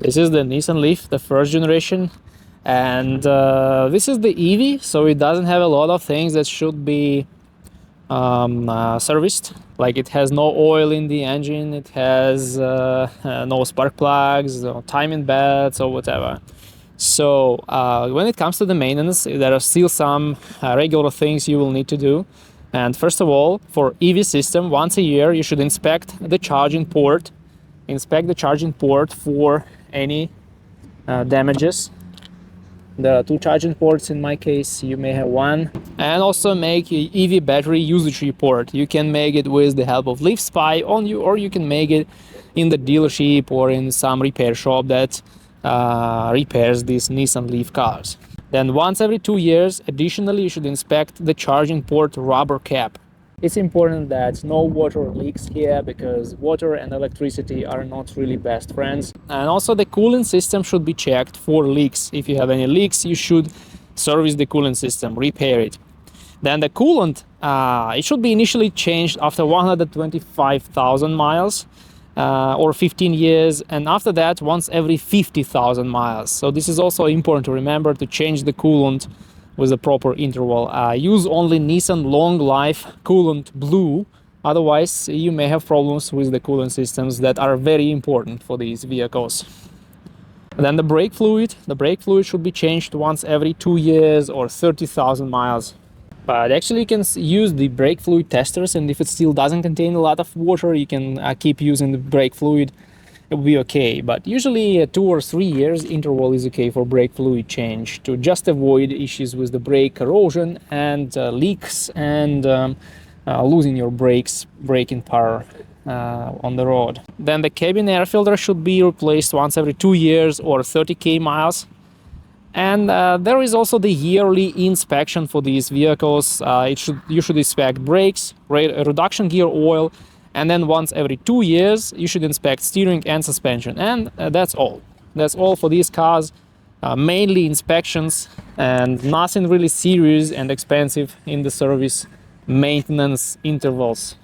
This is the Nissan Leaf, the first generation, and this is the EV, so it doesn't have a lot of things that should be serviced. Like, it has no oil in the engine, it has no spark plugs, no timing belts or whatever. So when it comes to the maintenance, there are still some regular things you will need to do. And first of all, for EV system, once a year you should inspect the charging port. Inspect the charging port for any damages. There are 2 charging ports in my case, you may have 1. And also make a EV battery usage report. You can make it with the help of Leaf Spy on you, or you can make it in the dealership or in some repair shop that repairs these Nissan Leaf cars. Then once every 2 years, additionally, you should inspect the charging port rubber cap. It's important that no water leaks here, because water and electricity are not really best friends. And also the cooling system should be checked for leaks. If you have any leaks, you should service the cooling system, repair it. Then the coolant, it should be initially changed after 125,000 miles. Or 15 years, and after that once every 50,000 miles. So this is also important to remember, to change the coolant with a proper interval. Use only Nissan Long Life Coolant Blue, otherwise you may have problems with the coolant systems that are very important for these vehicles. And then the brake fluid should be changed once every 2 years or 30,000 miles. But actually you can use the brake fluid testers, and if it still doesn't contain a lot of water, you can keep using the brake fluid. It will be okay. But usually 2 or 3 years interval is okay for brake fluid change, to just avoid issues with the brake corrosion and leaks and losing your braking power on the road. Then the cabin air filter should be replaced once every 2 years or 30,000 miles. And there is also the yearly inspection for these vehicles. You should inspect brakes, reduction gear oil, and then once every 2 years you should inspect steering and suspension. And that's all. That's all for these cars. Mainly inspections, and nothing really serious and expensive in the service maintenance intervals.